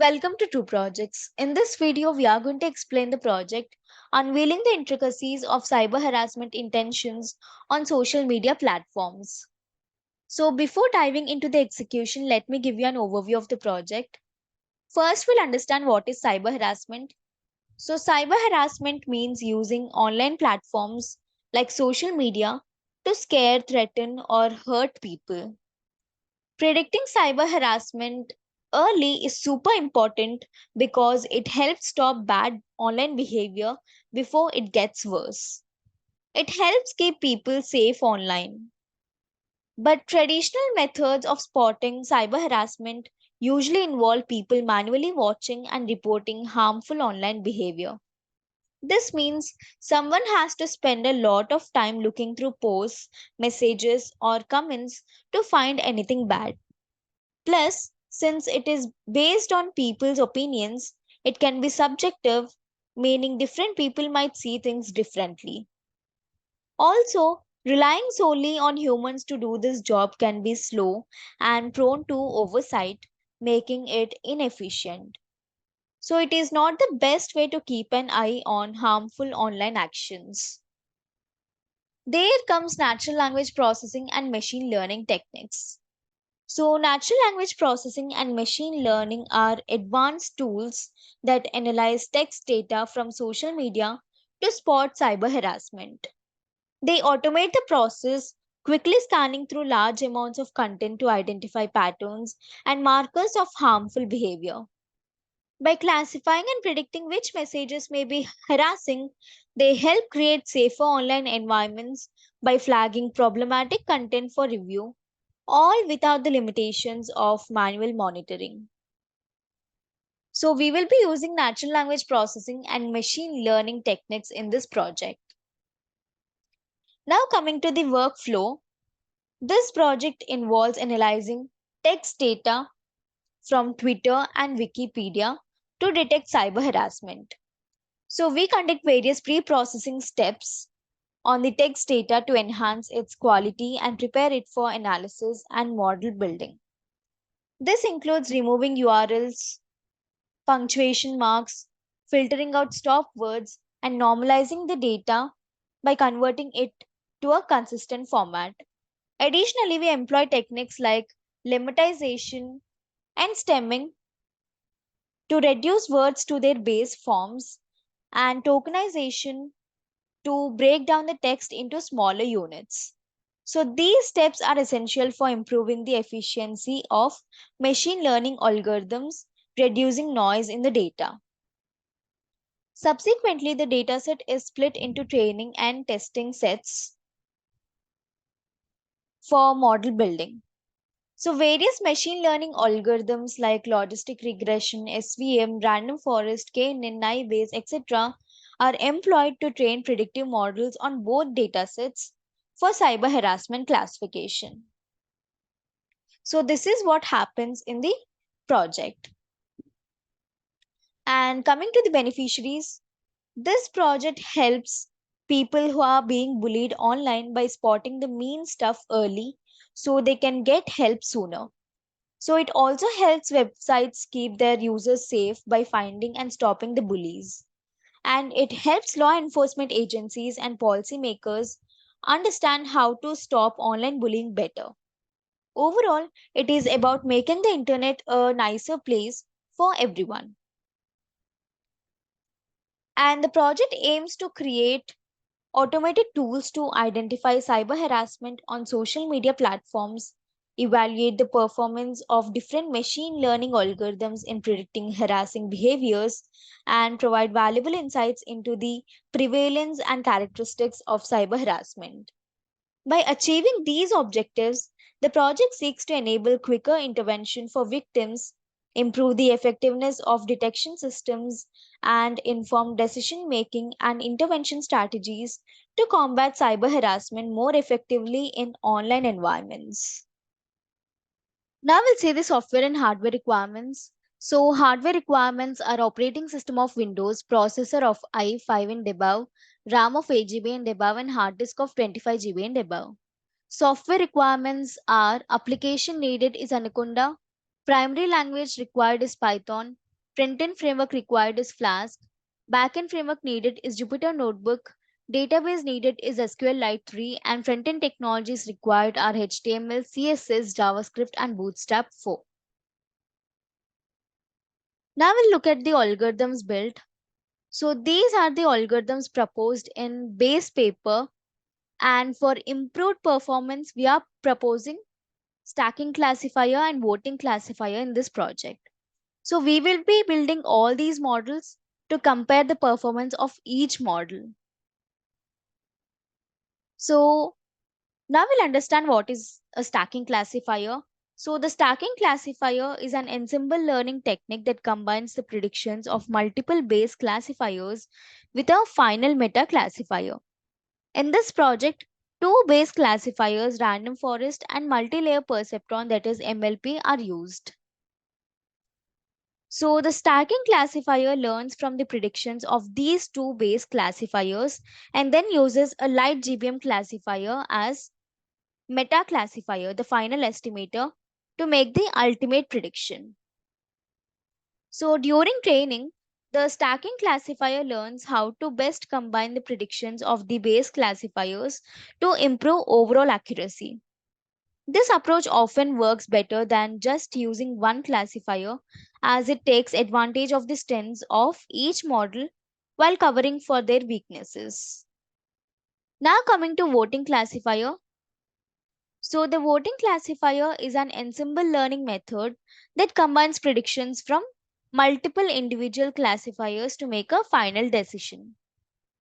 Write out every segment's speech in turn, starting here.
Welcome to Two Projects. In this video, we are going to explain the project Unveiling the Intricacies of Cyber Harassment Intentions on Social Media Platforms. So, before diving into the execution, let me give you an overview of the project. First, we'll understand what is cyber harassment. So, cyber harassment means using online platforms like social media to scare, threaten, or hurt people. Predicting cyber harassment early is super important because it helps stop bad online behavior before it gets worse. It helps keep people safe online. But traditional methods of spotting cyber harassment usually involve people manually watching and reporting harmful online behavior. This means someone has to spend a lot of time looking through posts, messages, or comments to find anything bad. Plus, since it is based on people's opinions, it can be subjective, meaning different people might see things differently. Also, relying solely on humans to do this job can be slow and prone to oversight, making it inefficient. So, it is not the best way to keep an eye on harmful online actions. There comes natural language processing and machine learning techniques. So, natural language processing and machine learning are advanced tools that analyze text data from social media to spot cyber harassment. They automate the process, quickly scanning through large amounts of content to identify patterns and markers of harmful behavior. By classifying and predicting which messages may be harassing, they help create safer online environments by flagging problematic content for review, all without the limitations of manual monitoring. So, we will be using natural language processing and machine learning techniques in this project. Now, coming to the workflow, this project involves analyzing text data from Twitter and Wikipedia to detect cyber harassment. So, we conduct various pre processing steps on the text data to enhance its quality and prepare it for analysis and model building. This includes removing URLs, punctuation marks, filtering out stop words, and normalizing the data by converting it to a consistent format. Additionally, we employ techniques like lemmatization and stemming to reduce words to their base forms and tokenization to break down the text into smaller units. So, these steps are essential for improving the efficiency of machine learning algorithms, reducing noise in the data. Subsequently, the dataset is split into training and testing sets for model building. So, various machine learning algorithms like logistic regression, SVM, random forest, KNN, Naive, etc., are employed to train predictive models on both datasets for cyber harassment classification. So, this is what happens in the project. And coming to the beneficiaries, this project helps people who are being bullied online by spotting the mean stuff early so they can get help sooner. So it also helps websites keep their users safe by finding and stopping the bullies. And it helps law enforcement agencies and policymakers understand how to stop online bullying better. Overall, it is about making the internet a nicer place for everyone. And the project aims to create automated tools to identify cyber harassment on social media platforms, evaluate the performance of different machine learning algorithms in predicting harassing behaviors, and provide valuable insights into the prevalence and characteristics of cyber harassment. By achieving these objectives, the project seeks to enable quicker intervention for victims, improve the effectiveness of detection systems, and inform decision making and intervention strategies to combat cyber harassment more effectively in online environments. Now we'll see the software and hardware requirements. So hardware requirements are operating system of Windows, processor of i5 and above, RAM of 8 GB and above, and hard disk of 25 GB and above. Software requirements are application needed is Anaconda, primary language required is Python, Front-end framework required is Flask. Back-end framework needed is Jupyter Notebook. Database needed is SQLite 3, and front-end technologies required are HTML, CSS, JavaScript, and Bootstrap 4. Now we'll look at the algorithms built. So these are the algorithms proposed in base paper, and for improved performance, we are proposing stacking classifier and voting classifier in this project. So we will be building all these models to compare the performance of each model. So now we'll understand what is a stacking classifier. So the stacking classifier is an ensemble learning technique that combines the predictions of multiple base classifiers with a final meta classifier. In this project, two base classifiers, random forest and multi-layer perceptron, that is MLP, are used. So the stacking classifier learns from the predictions of these two base classifiers and then uses a light GBM classifier as meta classifier, the final estimator, to make the ultimate prediction. So during training, the stacking classifier learns how to best combine the predictions of the base classifiers to improve overall accuracy. This approach often works better than just using one classifier, as it takes advantage of the strengths of each model while covering for their weaknesses. Now coming to voting classifier. So the voting classifier is an ensemble learning method that combines predictions from multiple individual classifiers to make a final decision.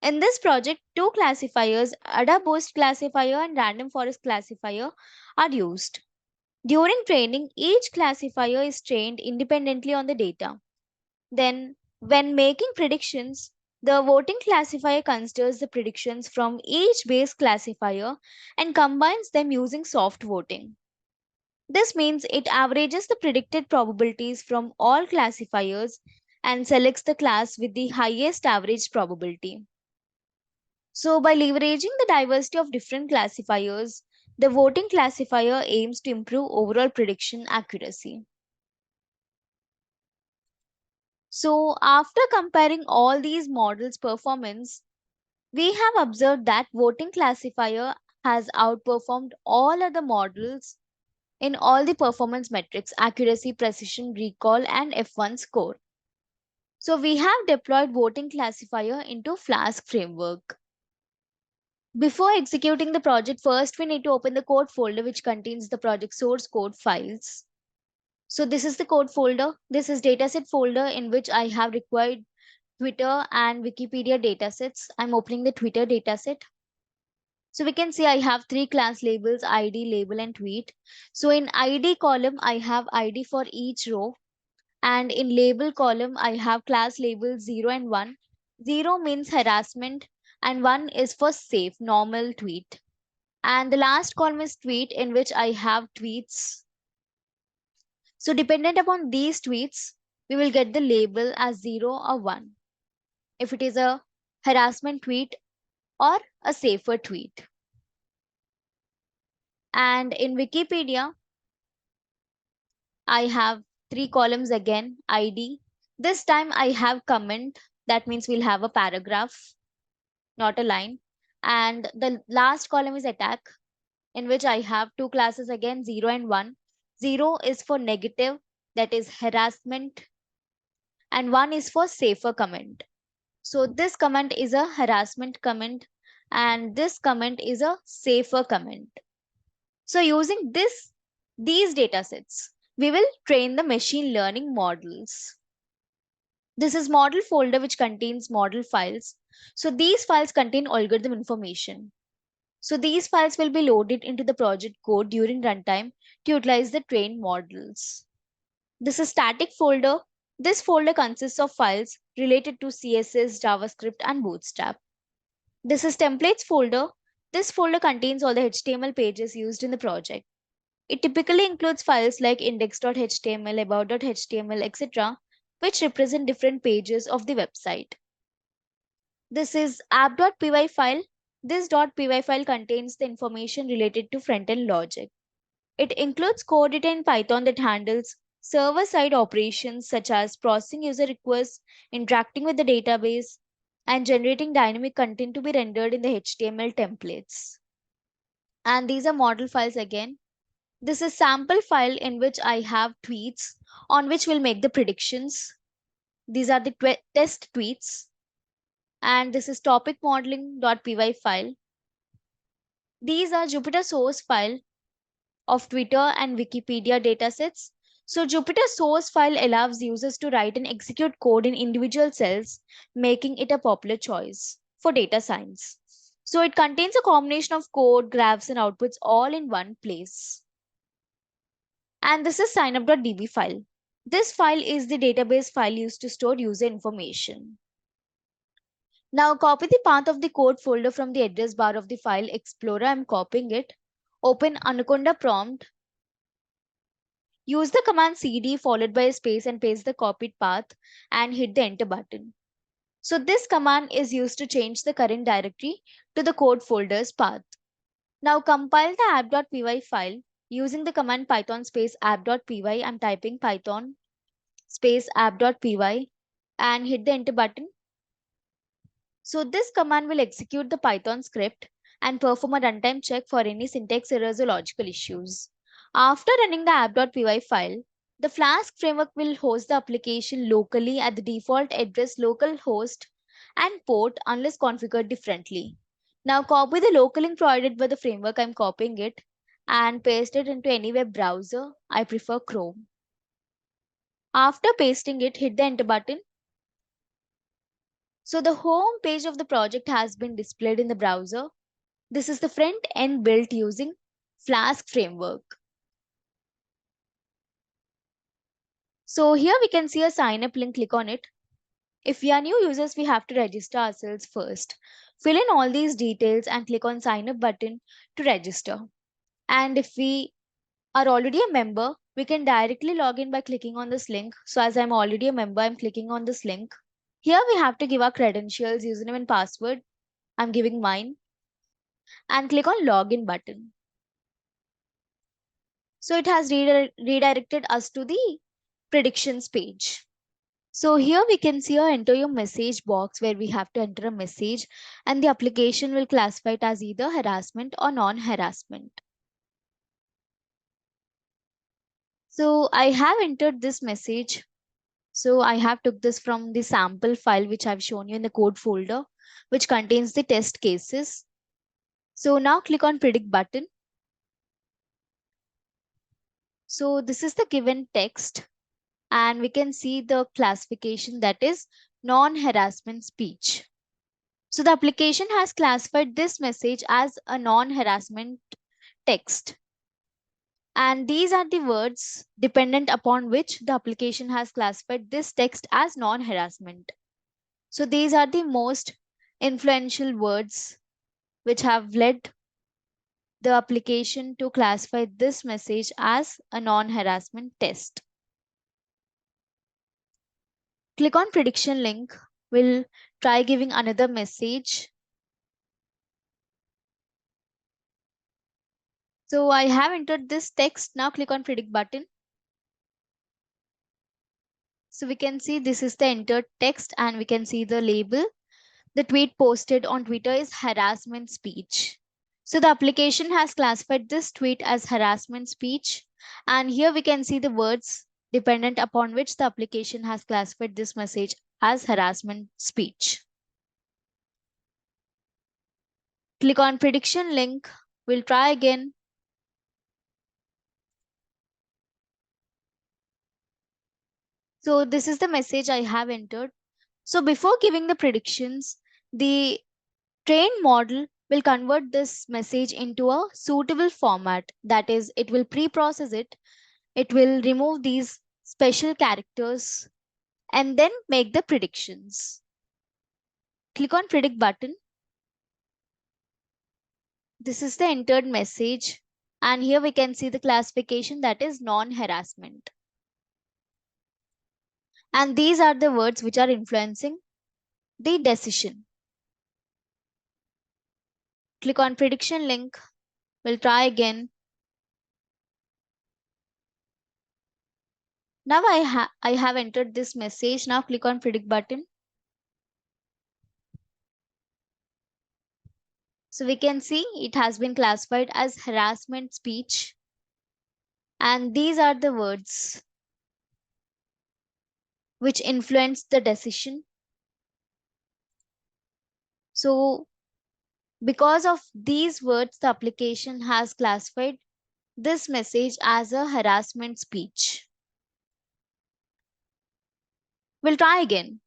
In this project, two classifiers, ADA-Boost classifier and random forest classifier, are used. During training, each classifier is trained independently on the data. Then, when making predictions, the voting classifier considers the predictions from each base classifier and combines them using soft voting. This means it averages the predicted probabilities from all classifiers and selects the class with the highest average probability. So, by leveraging the diversity of different classifiers, the voting classifier aims to improve overall prediction accuracy. So, after comparing all these models' performance, we have observed that voting classifier has outperformed all other models in all the performance metrics: accuracy, precision, recall, and F1 score. So, we have deployed voting classifier into Flask framework. Before executing the project, first we need to open the code folder which contains the project source code files. So this is the code folder. This is dataset folder in which I have required Twitter and Wikipedia datasets. I'm opening the Twitter dataset. So we can see I have three class labels: ID, label, and tweet. So in ID column, I have ID for each row. And in label column, I have class labels 0 and 1. 0 means harassment and 1 is for safe, normal tweet. And the last column is tweet, in which I have tweets. So dependent upon these tweets, we will get the label as 0 or 1, if it is a harassment tweet or a safer tweet. And in Wikipedia, I have three columns again: ID. This time I have comment, that means we'll have a paragraph, not a line. And the last column is attack, in which I have two classes again, 0 and 1. 0 is for negative, that is harassment, and 1 is for safer comment. So this comment is a harassment comment and this comment is a safer comment. So using these datasets, we will train the machine learning models. This is model folder which contains model files. So these files contain algorithm information. So these files will be loaded into the project code during runtime to utilize the trained models. This is static folder. This folder consists of files related to CSS, JavaScript, and Bootstrap. This is templates folder. This folder contains all the HTML pages used in the project. It typically includes files like index.html, about.html, etc., which represent different pages of the website. This is app.py file. This .py file contains the information related to front-end logic. It includes code data in Python that handles server-side operations such as processing user requests, interacting with the database, and generating dynamic content to be rendered in the HTML templates. And these are model files again. This is sample file in which I have tweets on which we'll make the predictions. These are the test tweets. And this is topic modeling.py file. These are Jupyter source file of Twitter and Wikipedia datasets. So Jupyter source file allows users to write and execute code in individual cells, making it a popular choice for data science. So it contains a combination of code, graphs, and outputs all in one place. And this is signup.db file. This file is the database file used to store user information. Now copy the path of the code folder from the address bar of the file explorer. I'm copying it. Open Anaconda prompt. Use the command cd followed by a space and paste the copied path and hit the enter button. So this command is used to change the current directory to the code folder's path. Now compile the app.py file using the command python space app.py. I'm typing python space app.py and hit the enter button. So this command will execute the Python script and perform a runtime check for any syntax errors or logical issues. After running the app.py file, the Flask framework will host the application locally at the default address localhost and port unless configured differently. Now copy the local link provided by the framework. I'm copying it and paste it into any web browser. I prefer Chrome. After pasting it, hit the enter button. So the home page of the project has been displayed in the browser. This is the front end built using Flask framework. So here we can see a sign up link, click on it. If we are new users, we have to register ourselves first. Fill in all these details and click on sign up button to register. And if we are already a member, we can directly log in by clicking on this link. So as I'm already a member, I'm clicking on this link. Here we have to give our credentials, username and password. I'm giving mine and click on login button. So it has redirected us to the predictions page. So here we can see a enter your message box where we have to enter a message and the application will classify it as either harassment or non-harassment. So I have entered this message. So I have took this from the sample file which I've shown you in the code folder, which contains the test cases. So now click on predict button. So this is the given text and we can see the classification, that is non-harassment speech. So the application has classified this message as a non-harassment text. And these are the words dependent upon which the application has classified this text as non-harassment. So these are the most influential words which have led the application to classify this message as a non-harassment test. Click on prediction link. We'll try giving another message. So I have entered this text. Now click on predict button. So we can see this is the entered text and we can see the label. The tweet posted on Twitter is harassment speech. So the application has classified this tweet as harassment speech. And here we can see the words dependent upon which the application has classified this message as harassment speech. Click on prediction link. We'll try again. So this is the message I have entered. So before giving the predictions, the trained model will convert this message into a suitable format. That is, it will pre-process it. It will remove these special characters and then make the predictions. Click on predict button. This is the entered message. And here we can see the classification, that is non-harassment. And these are the words which are influencing the decision. Click on prediction link. We'll try again. Now I have entered this message. Now click on predict button. So we can see it has been classified as harassment speech. And these are the words which influence the decision. So because of these words, the application has classified this message as a harassment speech. We'll try again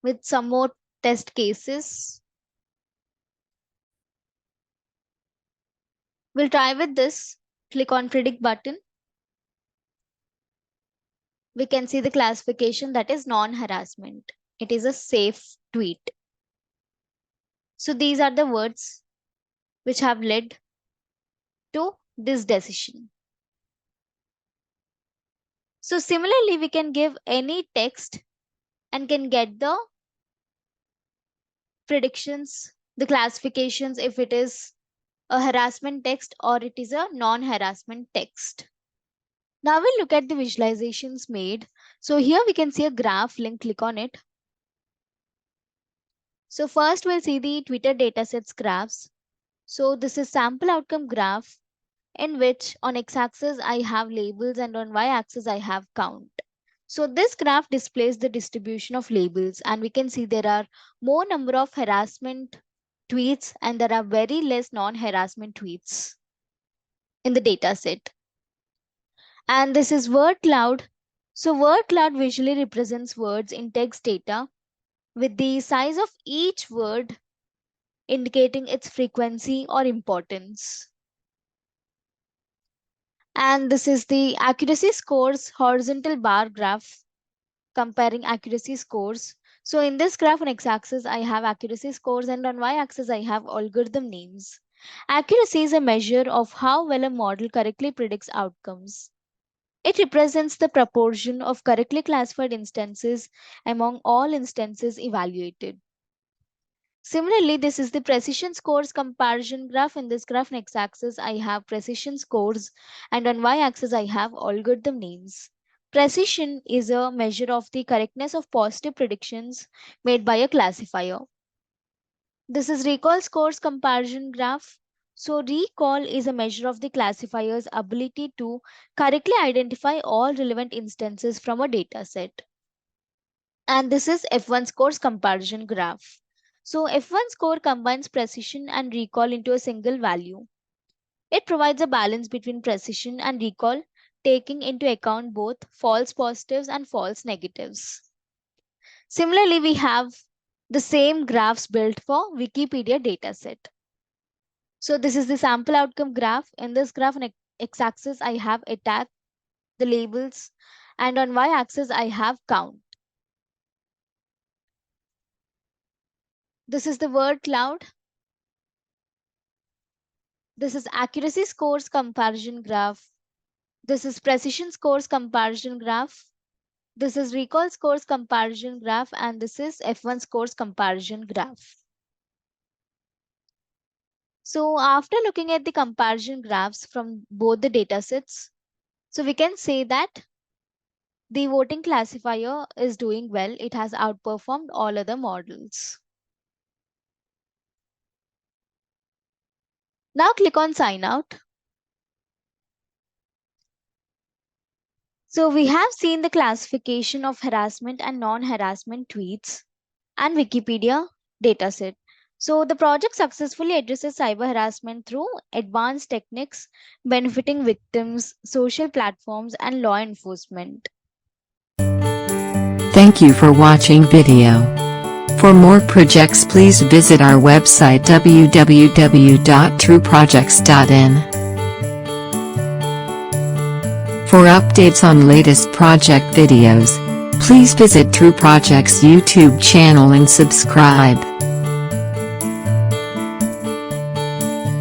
with some more test cases. We'll try with this. Click on predict button. We can see the classification that is non-harassment. It is a safe tweet. So these are the words which have led to this decision. So similarly, we can give any text and can get the predictions, the classifications if it is a harassment text or it is a non-harassment text. Now we'll look at the visualizations made. So here we can see a graph link, click on it. So first we'll see the Twitter datasets graphs. So this is sample outcome graph in which on x-axis I have labels and on y-axis I have count. So this graph displays the distribution of labels and we can see there are more number of harassment tweets and there are very less non-harassment tweets in the dataset. And this is word cloud. So word cloud visually represents words in text data with the size of each word indicating its frequency or importance. And this is the accuracy scores horizontal bar graph comparing accuracy scores. So in this graph on x-axis, I have accuracy scores and on y-axis, I have algorithm names. Accuracy is a measure of how well a model correctly predicts outcomes. It represents the proportion of correctly classified instances among all instances evaluated. Similarly, this is the precision scores comparison graph. In this graph on x-axis, I have precision scores and on y-axis, I have algorithm names. Precision is a measure of the correctness of positive predictions made by a classifier. This is recall scores comparison graph. So recall is a measure of the classifier's ability to correctly identify all relevant instances from a data set. And this is F1 scores comparison graph. So F1 score combines precision and recall into a single value. It provides a balance between precision and recall, taking into account both false positives and false negatives. Similarly, we have the same graphs built for Wikipedia dataset. So this is the sample outcome graph. In this graph on x-axis, I have attack, the labels, and on y-axis, I have count. This is the word cloud. This is accuracy scores comparison graph. This is precision scores comparison graph. This is recall scores comparison graph. And this is F1 scores comparison graph. So after looking at the comparison graphs from both the datasets, so we can say that the voting classifier is doing well. It has outperformed all other models. Now click on sign out. So we have seen the classification of harassment and non-harassment tweets and Wikipedia dataset. So the project successfully addresses cyber harassment through advanced techniques benefiting victims, social platforms, and law enforcement. Thank you for watching video. For more projects please visit our website www.trueprojects.in. For updates on latest project videos, please visit True Projects YouTube channel and subscribe.